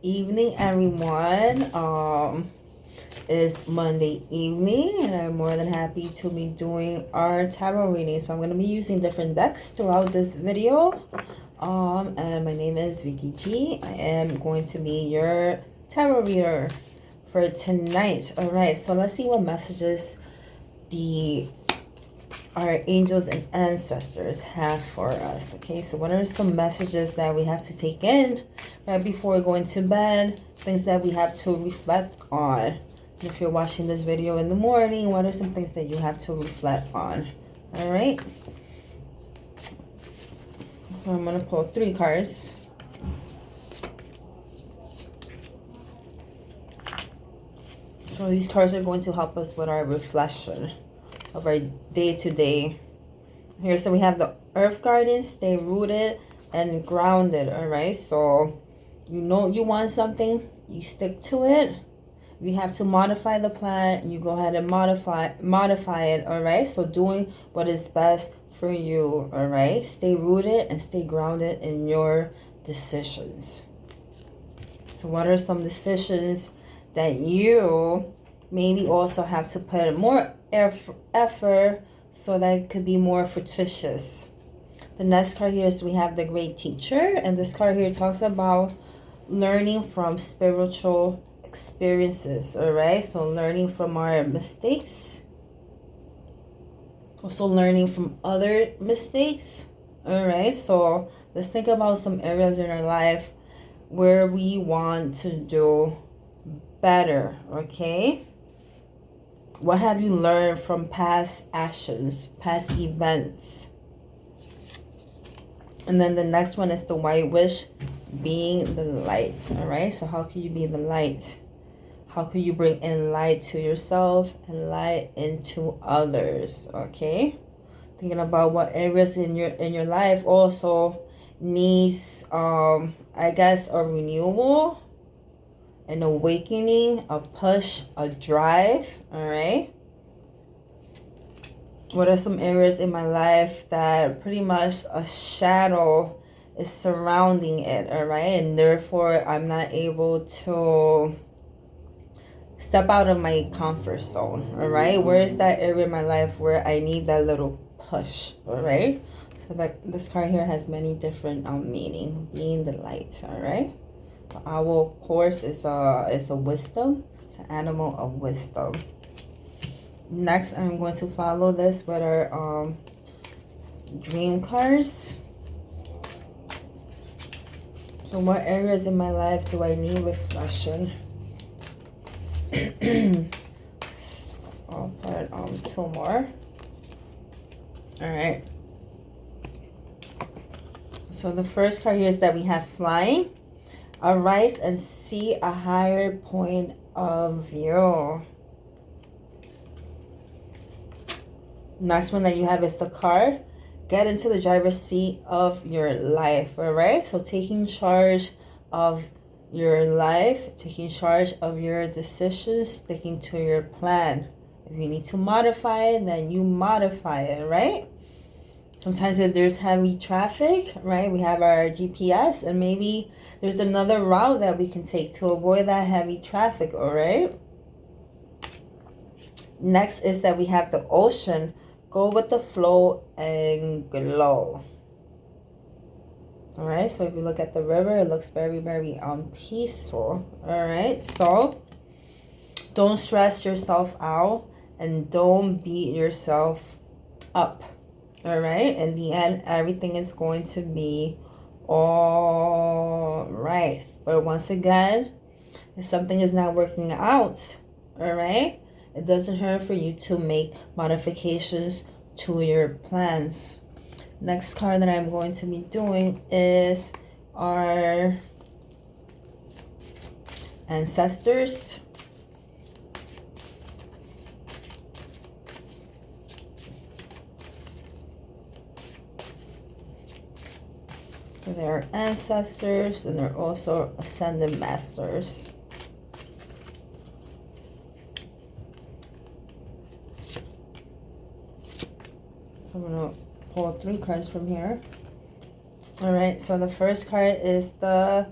evening, everyone. It's Monday evening, and I'm more than happy to be doing our tarot reading. So I'm going to be using different decks throughout this video. And my name is Vicky G. I am going to be your tarot reader for tonight. All right, so let's see what messages our angels and ancestors have for us. Okay, so what are some messages that we have to take in right before going to bed? Things that we have to reflect on. And if you're watching this video in the morning, what are some things that you have to reflect on? All right. So I'm going to pull 3 cards. So these cards are going to help us with our reflection of our day-to-day. Here, so we have the Earth Guardian, stay rooted and grounded. All right, so you know you want something, you stick to it. If you have to modify the plan, you go ahead and modify it. All right, so doing what is best for you. All right, stay rooted and stay grounded in your decisions. So what are some decisions that you maybe also have to put more effort so that it could be more fructious? The next card here is we have the Great Teacher, and this card here talks about learning from spiritual experiences. All right, so learning from our mistakes, also learning from other mistakes. All right, so let's think about some areas in our life where we want to do better. Okay, what have you learned from past actions, past events? And then the next one is the White Witch, being the light. All right, so how can you be the light? How can you bring in light to yourself and light into others? Okay, thinking about what areas in your life also needs I guess a renewal, an awakening, a push, a drive. All right, what are some areas in my life that pretty much a shadow is surrounding it? All right, and therefore I'm not able to step out of my comfort zone. All right, where is that area in my life where I need that little push? All right, so that this card here has many different meaning. Being the light. All right, the owl, of course, is a wisdom. It's an animal of wisdom. Next, I'm going to follow this with our dream cards. So what areas in my life do I need reflection? I'll put 2 more. All right. So the first card here is that we have flying. Arise and see a higher point of view. Next one that you have is the card. Get into the driver's seat of your life. All right. So taking charge of your life, taking charge of your decisions, sticking to your plan. If you need to modify it, then you modify it, right? Sometimes if there's heavy traffic, right, we have our GPS, and maybe there's another route that we can take to avoid that heavy traffic. All right. Next is that we have the ocean. Go with the flow and glow. All right, so if you look at the river, it looks very, very peaceful. All right, so don't stress yourself out and don't beat yourself up. All right, in the end, everything is going to be all right. But once again, if something is not working out, all right, it doesn't hurt for you to make modifications to your plans. Next card that I'm going to be doing is our ancestors. So they're ancestors, and they're also ascended masters. So I'm going to pull 3 cards from here. All right, so the first card is the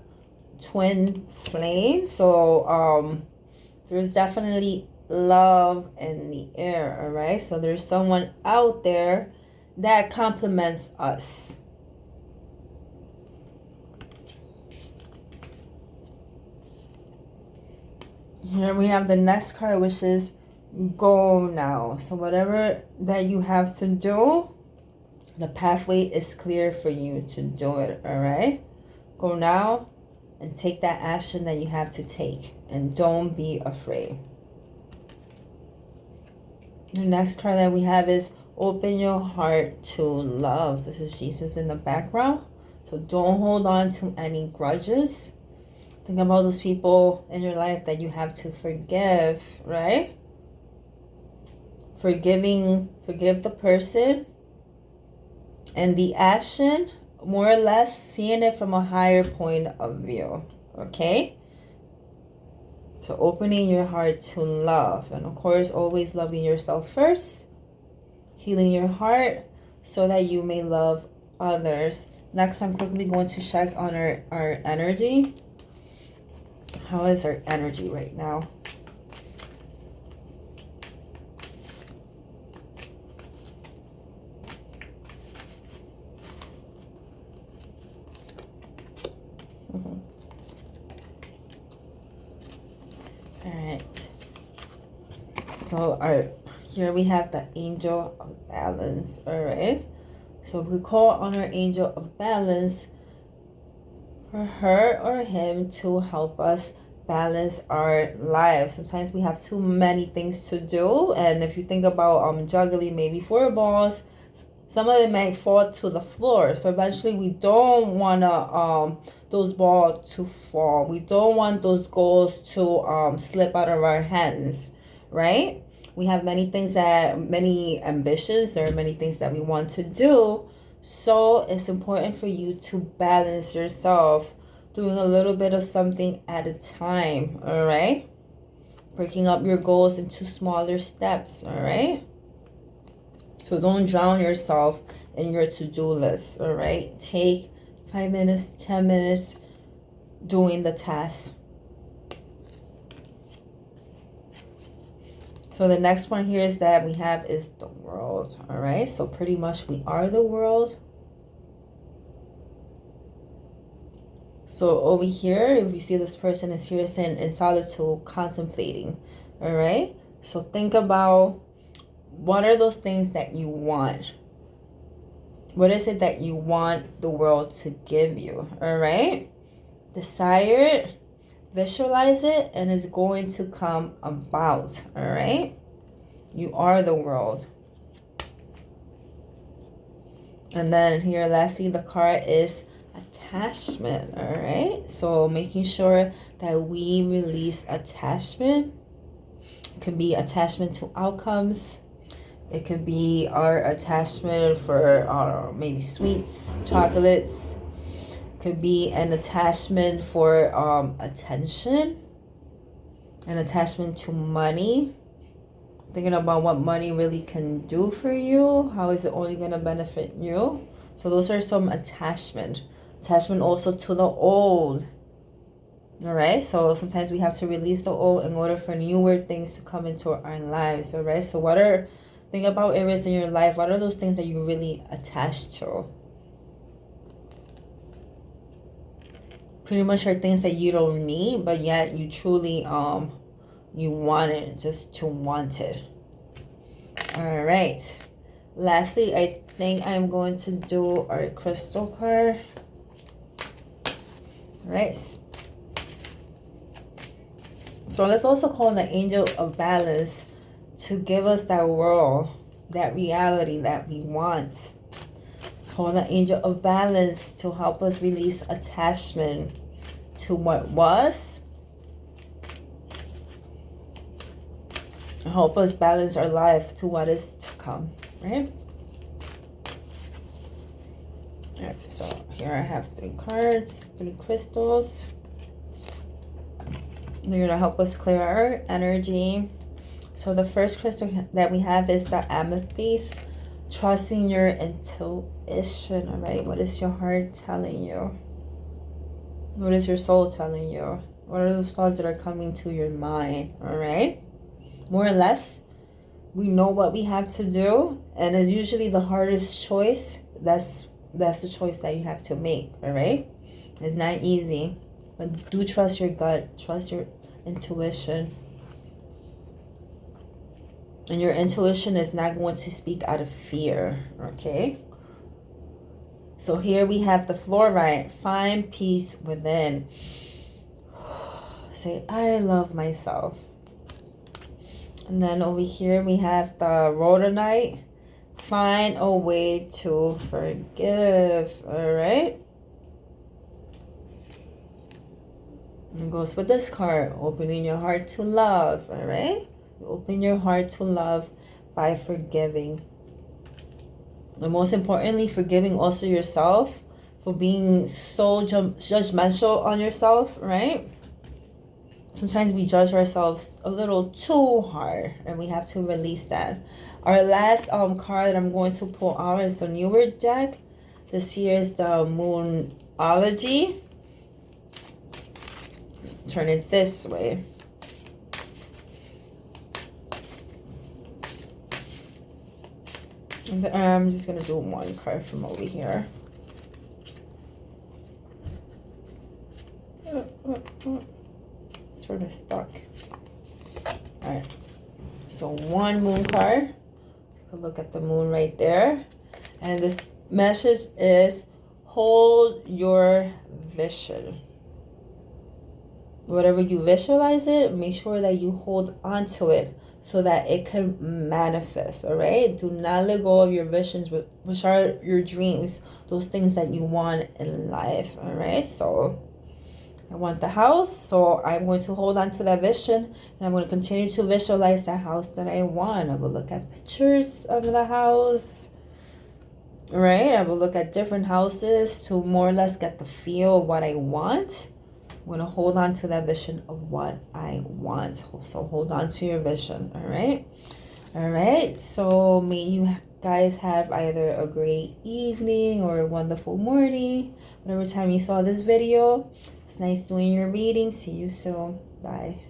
twin flame. So there's definitely love in the air, all right? So there's someone out there that complements us. Here we have the next card, which is go now. So whatever that you have to do, the pathway is clear for you to do it, all right? Go now and take that action that you have to take, and don't be afraid. The next card that we have is open your heart to love. This is Jesus in the background. So don't hold on to any grudges. Think about those people in your life that you have to forgive, right? Forgive the person and the action, more or less seeing it from a higher point of view, okay? So opening your heart to love, and of course always loving yourself first, healing your heart so that you may love others. Next, I'm quickly going to check on our energy. How is our energy right now? Alright. So here we have the angel of balance. Alright. So we call on our angel of balance for her or him to help us balance our lives. Sometimes we have too many things to do, and if you think about juggling maybe 4 balls, some of it may fall to the floor. So eventually we don't want to those balls to fall. We don't want those goals to slip out of our hands, right? We have many ambitions. There are many things that we want to do. So it's important for you to balance yourself, doing a little bit of something at a time, all right? Breaking up your goals into smaller steps, all right? So don't drown yourself in your to-do list, all right? Take 5 minutes, 10 minutes doing the task. So the next one here is that we have is the world, all right? So pretty much we are the world. So over here, if you see this person is here sitting in solitude, contemplating, all right? So think about what are those things that you want? What is it that you want the world to give you, all right? Desire it, visualize it, and it's going to come about, all right? You are the world. And then here, lastly, the card is attachment, all right? So making sure that we release attachment. It can be attachment to outcomes. It could be our attachment for maybe sweets, chocolates. It could be an attachment for attention. An attachment to money. Thinking about what money really can do for you. How is it only going to benefit you? So those are some attachment. Attachment also to the old. All right. So sometimes we have to release the old in order for newer things to come into our lives. All right. So think about areas in your life. What are those things that you're really attached to? Pretty much are things that you don't need, but yet you truly you want it just to want it. All right. Lastly, I think I'm going to do our crystal card. All right. So let's also call the angel of balance to give us that world, that reality that we want. Call the angel of balance to help us release attachment to what was. Help us balance our life to what is to come, right? All right, so here I have 3 cards, 3 crystals. They're going to help us clear our energy. So the first crystal that we have is the amethyst. Trusting your intuition, all right? What is your heart telling you? What is your soul telling you? What are those thoughts that are coming to your mind? All right? More or less, we know what we have to do, and it's usually the hardest choice. That's the choice that you have to make. All right? It's not easy, but do trust your gut, trust your intuition. And your intuition is not going to speak out of fear, okay? So here we have the fluorite. Find peace within. Say, I love myself. And then over here we have the rhodonite. Find a way to forgive, all right? And goes with this card, opening your heart to love, all right? You open your heart to love by forgiving. And most importantly, forgiving also yourself for being so judgmental on yourself, right? Sometimes we judge ourselves a little too hard, and we have to release that. Our last card that I'm going to pull out is a newer deck. This here is the Moonology. Turn it this way. And then I'm just going to do one card from over here. Sort of stuck. Alright. So one moon card. Take a look at the moon right there. And this message is hold your vision. Whatever you visualize it, make sure that you hold on to it so that it can manifest, all right? Do not let go of your visions, which are your dreams, those things that you want in life, all right? So I want the house, so I'm going to hold on to that vision, and I'm going to continue to visualize the house that I want. I will look at pictures of the house, all right? I will look at different houses to more or less get the feel of what I want. I'm going to hold on to that vision of what I want. So hold on to your vision, all right? All right, so may you guys have either a great evening or a wonderful morning, whatever time you saw this video. It's nice doing your reading. See you soon. Bye.